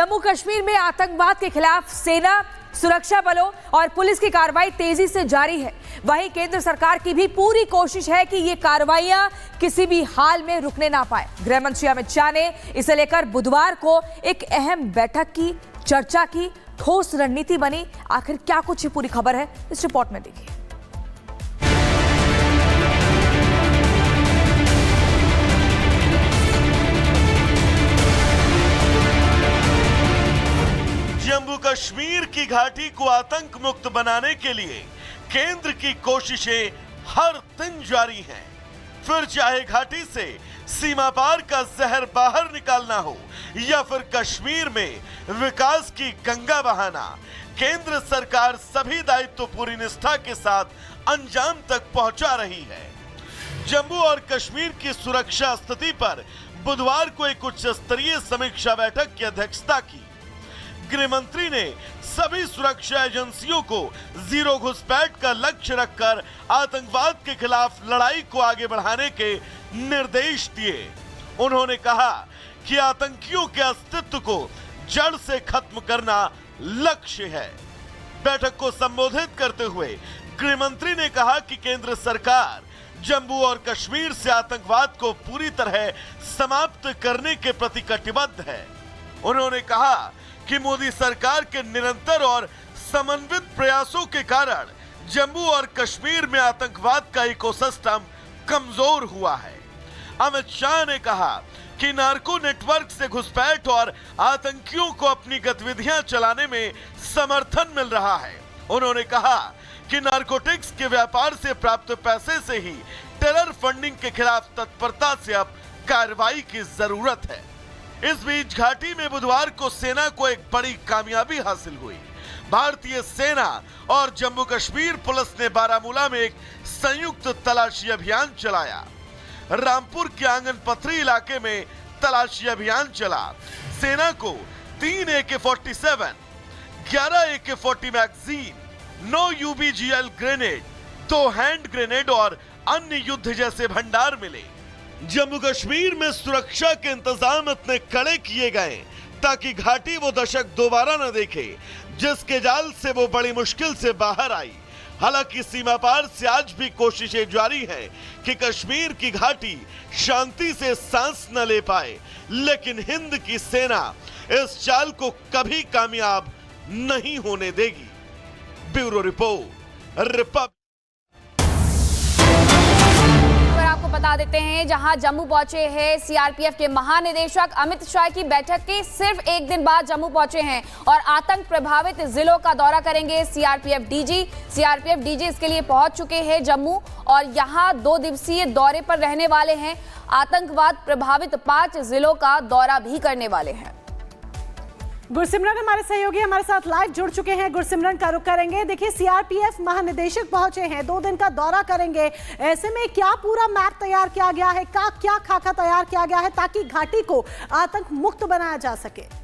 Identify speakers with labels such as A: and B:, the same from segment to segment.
A: जम्मू कश्मीर में आतंकवाद के खिलाफ सेना, सुरक्षा बलों और पुलिस की कार्रवाई तेजी से जारी है। वहीं केंद्र सरकार की भी पूरी कोशिश है कि ये कार्रवाइयां किसी भी हाल में रुकने ना पाए। गृह मंत्री अमित शाह ने इसे लेकर बुधवार को एक अहम बैठक की, चर्चा की, ठोस रणनीति बनी। आखिर क्या कुछ पूरी खबर है, इस रिपोर्ट में देखिए।
B: जम्मू कश्मीर की घाटी को आतंक मुक्त बनाने के लिए केंद्र की कोशिशें हर दिन जारी हैं। फिर चाहे घाटी से सीमा पार का जहर बाहर निकालना हो या फिर कश्मीर में विकास की गंगा बहाना, केंद्र सरकार सभी दायित्व पूरी निष्ठा के साथ अंजाम तक पहुंचा रही है। जम्मू और कश्मीर की सुरक्षा स्थिति पर बुधवार को एक उच्च स्तरीय समीक्षा बैठक की अध्यक्षता की। गृह मंत्री ने सभी सुरक्षा एजेंसियों को जीरो घुसपैठ का लक्ष्य रखकर आतंकवाद के खिलाफ लड़ाई को आगे बढ़ाने के निर्देश दिए। उन्होंने कहा कि आतंकियों के अस्तित्व को जड़ से खत्म करना लक्ष्य है। बैठक को संबोधित करते हुए गृह मंत्री ने कहा कि केंद्र सरकार जम्मू और कश्मीर से आतंकवाद को पूरी तरह समाप्त करने के प्रति कटिबद्ध है। उन्होंने कहा कि मोदी सरकार के निरंतर और समन्वित प्रयासों के कारण जम्मू और कश्मीर में आतंकवाद का इकोसिस्टम कमजोर हुआ है। अमित शाह ने कहा कि नार्को नेटवर्क से घुसपैठ और आतंकियों को अपनी गतिविधियां चलाने में समर्थन मिल रहा है। उन्होंने कहा कि नार्कोटिक्स के व्यापार से प्राप्त पैसे से ही टेरर फंडिंग के खिलाफ तत्परता से अब कार्रवाई की जरूरत है। इस बीच घाटी में बुधवार को सेना को एक बड़ी कामयाबी हासिल हुई। भारतीय सेना और जम्मू कश्मीर पुलिस ने बारामूला में एक संयुक्त तलाशी अभियान चलाया। रामपुर के आंगन पथरी इलाके में तलाशी अभियान चला। सेना को 3 AK-47, 11 AK-40 magazine, 9 UBGL grenade, 2 hand grenade और अन्य युद्ध जैसे भंडार मिले। जम्मू कश्मीर में सुरक्षा के इंतजाम इतने कड़े किए गए ताकि घाटी वो दशक दोबारा न देखे जिसके जाल से वो बड़ी मुश्किल से बाहर आई। हालांकि सीमा पार से आज भी कोशिशें जारी हैं कि कश्मीर की घाटी शांति से सांस न ले पाए, लेकिन हिंद की सेना इस चाल को कभी कामयाब नहीं होने देगी। Bureau report, Republic.
C: आपको बता देते हैं, जहां जम्मू पहुंचे हैं सीआरपीएफ के महानिदेशक अमित शाह की बैठक के सिर्फ एक दिन बाद जम्मू पहुंचे हैं और आतंक प्रभावित जिलों का दौरा करेंगे। सीआरपीएफ डीजी इसके लिए पहुंच चुके हैं जम्मू और यहां 2 दिवसीय दौरे पर रहने वाले हैं। आतंकवाद प्रभावित 5 जिलों का दौरा भी करने वाले हैं।
D: गुरसिमरन हमारे सहयोगी हमारे साथ लाइव जुड़ चुके हैं। गुरसिमरन का रुख करेंगे। देखिए, सीआरपीएफ महानिदेशक पहुंचे हैं, 2 दिन का दौरा करेंगे। ऐसे में क्या पूरा मैप तैयार किया गया है, क्या खाका तैयार किया गया है ताकि घाटी को आतंक मुक्त बनाया जा सके?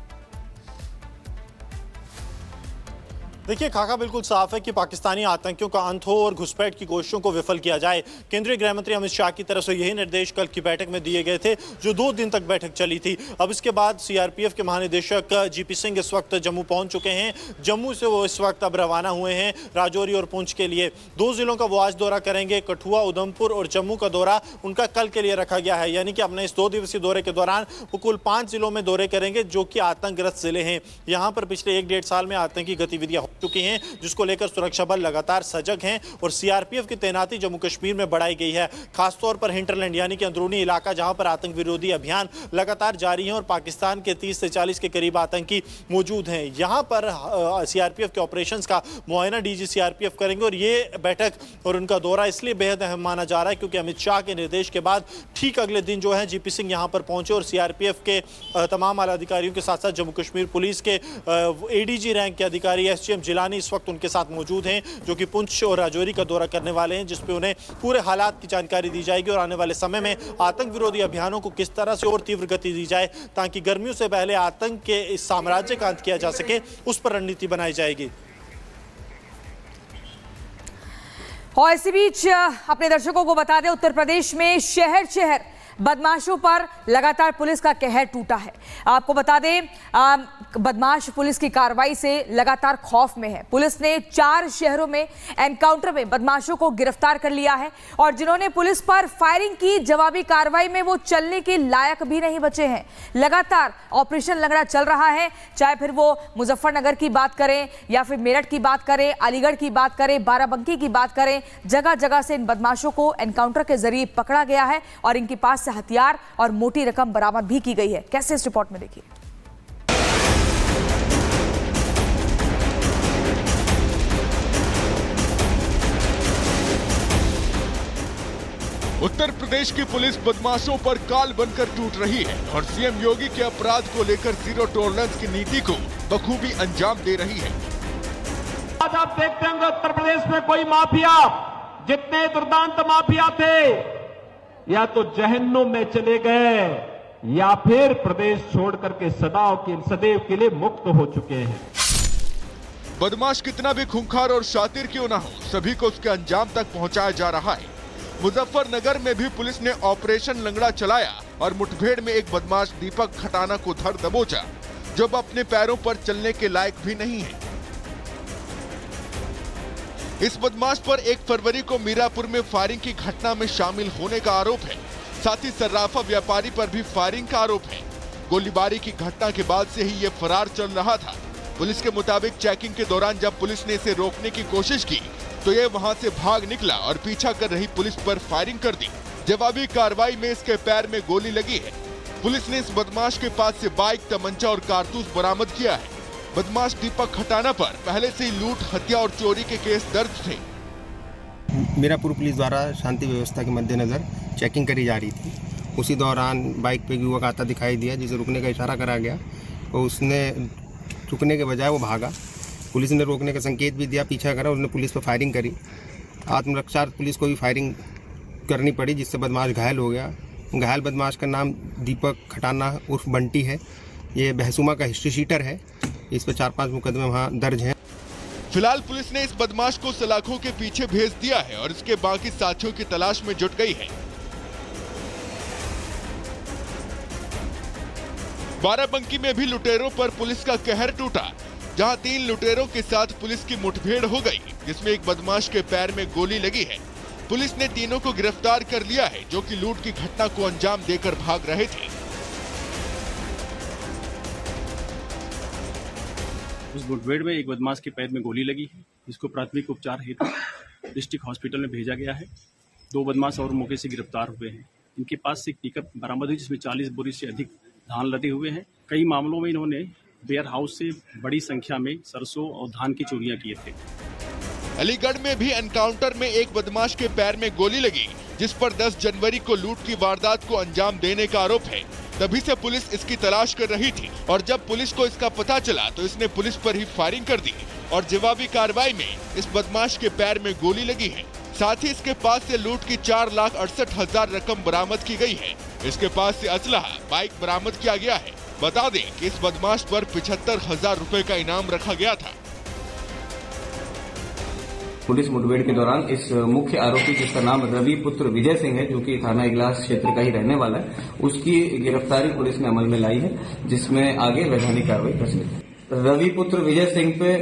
E: देखिए, खाका बिल्कुल साफ है कि पाकिस्तानी आतंकियों का अंत हो और घुसपैठ की कोशिशों को विफल किया जाए। केंद्रीय गृह मंत्री अमित शाह की तरफ से यही निर्देश कल की बैठक में दिए गए थे, जो 2 दिन तक बैठक चली थी। अब इसके बाद सीआरपीएफ के महानिदेशक जीपी सिंह इस वक्त जम्मू पहुंच चुके हैं। जम्मू से वो इस वक्त अब रवाना हुए हैं राजौरी और पुंछ के लिए। 2 जिलों का वो आज दौरा करेंगे। कठुआ, उधमपुर और जम्मू का दौरा उनका कल के लिए रखा गया है, यानी कि अपने इस 2 दिवसीय दौरे के दौरान वो कुल 5 जिलों में दौरे करेंगे जो कि आतंकग्रस्त जिले हैं। यहाँ पर पिछले 1-1.5 साल में आतंकी गतिविधियां हो चुकी हैं, जिसको लेकर सुरक्षा बल लगातार सजग हैं और सीआरपीएफ की तैनाती जम्मू कश्मीर में बढ़ाई गई है। खासतौर पर हिंटरलैंड यानी कि अंदरूनी इलाका, जहां पर आतंक विरोधी अभियान लगातार जारी है और पाकिस्तान के 30 से 40 के करीब आतंकी मौजूद हैं। यहां पर सीआरपीएफ के ऑपरेशंस का मुआयना डीजी सीआरपीएफ करेंगे और ये बैठक और उनका दौरा इसलिए बेहद अहम माना जा रहा है क्योंकि अमित शाह के निर्देश के बाद ठीक अगले दिन जो है जीपी सिंह यहां पर पहुंचे और सीआरपीएफ के तमाम आला अधिकारियों के साथ साथ जम्मू कश्मीर पुलिस के एडीजी रैंक के अधिकारी एसडीएम जिलानी इस वक्त उनके साथ मौजूद हैं, जो कि पुंछ और राजौरी का दौरा करने वाले हैं, जिसपे उन्हें पूरे हालात की जानकारी दी जाएगी और आने वाले समय में आतंक विरोधी अभियानों को किस तरह से और तीव्र गति दी जाए ताकि गर्मियों से पहले आतंक के इस साम्राज्य का अंत किया जा सके, उस पर रणनीति बनाई जाएगी।
A: और इसी बीच अपने दर्शकों को बता दें, उत्तर प्रदेश में शहर शहर बदमाशों पर लगातार पुलिस का कहर टूटा है। आपको बता दें, बदमाश पुलिस की कार्रवाई से लगातार खौफ में है। पुलिस ने 4 शहरों में एनकाउंटर में बदमाशों को गिरफ्तार कर लिया है और जिन्होंने पुलिस पर फायरिंग की, जवाबी कार्रवाई में वो चलने के लायक भी नहीं बचे हैं। लगातार ऑपरेशन लंगड़ा चल रहा है, चाहे फिर वो मुजफ्फरनगर की बात करें या फिर मेरठ की बात करें, अलीगढ़ की बात करें, बाराबंकी की बात करें। जगह जगह से इन बदमाशों को एनकाउंटर के जरिए पकड़ा गया है और इनके पास से हथियार और मोटी रकम बरामद भी की गई है। कैसे इस रिपोर्ट में देखिए।
F: उत्तर प्रदेश की पुलिस बदमाशों पर काल बनकर टूट रही है और सीएम योगी के अपराध को लेकर जीरो टॉलरेंस की नीति को बखूबी अंजाम दे रही है।
G: आज आप देखते होंगे उत्तर प्रदेश में कोई माफिया, जितने दुर्दांत माफिया थे, या तो जहन्नुम में चले गए या फिर प्रदेश छोड़ करके सदैव के लिए मुक्त हो चुके हैं।
F: बदमाश कितना भी खूंखार और शातिर क्यों ना हो, सभी को उसके अंजाम तक पहुंचाया जा रहा है। मुजफ्फरनगर में भी पुलिस ने ऑपरेशन लंगड़ा चलाया और मुठभेड़ में एक बदमाश दीपक खटाना को धर दबोचा, जो अब अपने पैरों पर चलने के लायक भी नहीं है। इस बदमाश पर 1 फरवरी को मीरापुर में फायरिंग की घटना में शामिल होने का आरोप है। साथ ही सर्राफा व्यापारी पर भी फायरिंग का आरोप है। गोलीबारी की घटना के बाद से ही ये फरार चल रहा था। पुलिस के मुताबिक चेकिंग के दौरान जब पुलिस ने इसे रोकने की कोशिश की तो ये वहां से भाग निकला और पीछा कर रही पुलिस पर फायरिंग कर दी। जवाबी कार्रवाई में इसके पैर में गोली लगी है। पुलिस ने इस बदमाश के पास से बाइक, तमंचा और कारतूस बरामद किया है। बदमाश दीपक खटाना पर पहले से ही लूट, हत्या और चोरी के केस दर्ज थे।
H: मीरापुर पुलिस द्वारा शांति व्यवस्था के मद्देनजर चेकिंग करी जा रही थी। उसी दौरान बाइक पे युवक आता दिखाई दिया, जिसे रुकने का इशारा करा गया और उसने रुकने के बजाय वो भागा। पुलिस ने रोकने का संकेत भी दिया, पीछा करा, उसने पुलिस पर फायरिंग करी। आत्मरक्षा पुलिस को भी फायरिंग करनी पड़ी, जिससे बदमाश घायल हो गया। घायल बदमाश का नाम दीपक खटाना उर्फ बंटी है। ये बहसुमा का हिस्ट्री शीटर है। इस पर 4-5 मुकदमे वहाँ दर्ज हैं।
F: फिलहाल पुलिस ने इस बदमाश को सलाखों के पीछे भेज दिया है और इसके बाकी साथियों की तलाश में जुट गई है। बाराबंकी में भी लुटेरों पर पुलिस का कहर टूटा, जहां 3 लुटेरों के साथ पुलिस की मुठभेड़ हो गई, जिसमें एक बदमाश के पैर में गोली लगी है। पुलिस ने तीनों को गिरफ्तार कर लिया है, जो कि लूट की घटना को अंजाम देकर भाग रहे थे।
I: उस मुठभेड़ में एक बदमाश के पैर में गोली लगी है, जिसको प्राथमिक उपचार हेतु डिस्ट्रिक्ट हॉस्पिटल में भेजा गया है। 2 बदमाश और मौके से गिरफ्तार हुए हैं। इनके पास से एक पिकअप बरामद हुई, जिसमें 40 बोरी से अधिक धान लदे हुए हैं। कई मामलों में इन्होंने वेयर हाउस से बड़ी संख्या में सरसों और धान की चोरियां किए थे।
F: अलीगढ़ में भी एनकाउंटर में एक बदमाश के पैर में गोली लगी, जिस पर 10 जनवरी को लूट की वारदात को अंजाम देने का आरोप है। तभी से पुलिस इसकी तलाश कर रही थी और जब पुलिस को इसका पता चला तो इसने पुलिस पर ही फायरिंग कर दी और जवाबी कार्रवाई में इस बदमाश के पैर में गोली लगी है। साथ ही इसके पास से लूट की 4,68,000 रकम बरामद की गई है। इसके पास से असलहा, बाइक बरामद किया गया है। बता दें कि इस बदमाश पर 75,000 रुपए का इनाम रखा गया था।
J: पुलिस मुठभेड़ के दौरान इस मुख्य आरोपी, जिसका नाम रवि पुत्र विजय सिंह है, जो कि थाना इगलास क्षेत्र का ही रहने वाला है, उसकी गिरफ्तारी पुलिस ने अमल में लाई है, जिसमें आगे वैधानिक कार्रवाई प्रचलित है। रवि पुत्र विजय सिंह पे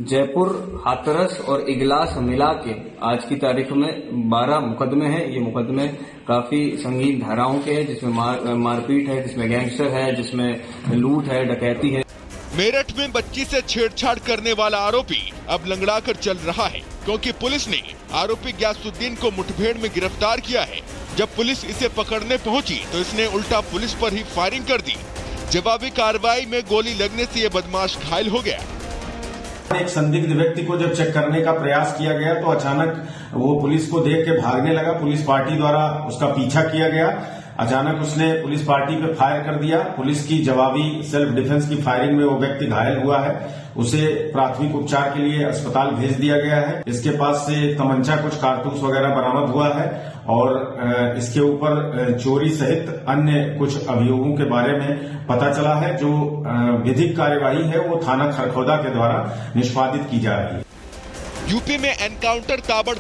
J: जयपुर, हाथरस और इगलास मिला के आज की तारीख में 12 मुकदमे हैं। ये मुकदमे काफी संगीन धाराओं के हैं, जिसमें मारपीट है, जिसमें गैंगस्टर है, जिसमें लूट है, डकैती है।
F: मेरठ में बच्ची से छेड़छाड़ करने वाला आरोपी अब लंगड़ा कर चल रहा है, क्योंकि पुलिस ने आरोपी ग्यासुद्दीन को मुठभेड़ में गिरफ्तार किया है। जब पुलिस इसे पकड़ने पहुंची तो इसने उल्टा पुलिस पर ही फायरिंग कर दी। जवाबी कार्रवाई में गोली लगने से ये बदमाश घायल हो गया।
K: एक संदिग्ध व्यक्ति को जब चेक करने का प्रयास किया गया तो अचानक वो पुलिस को देख के भागने लगा। पुलिस पार्टी द्वारा उसका पीछा किया गया। अचानक उसने पुलिस पार्टी पे फायर कर दिया। पुलिस की जवाबी सेल्फ डिफेंस की फायरिंग में वो व्यक्ति घायल हुआ है। उसे प्राथमिक उपचार के लिए अस्पताल भेज दिया गया है। इसके पास से तमंचा, कुछ कारतूस वगैरह बरामद हुआ है और इसके ऊपर चोरी सहित अन्य कुछ अभियोगों के बारे में पता चला है। जो विधिक कार्यवाही है वो थाना खरखौदा के द्वारा निष्पादित की जा रही है।
F: यूपी में एनकाउंटर ताबड़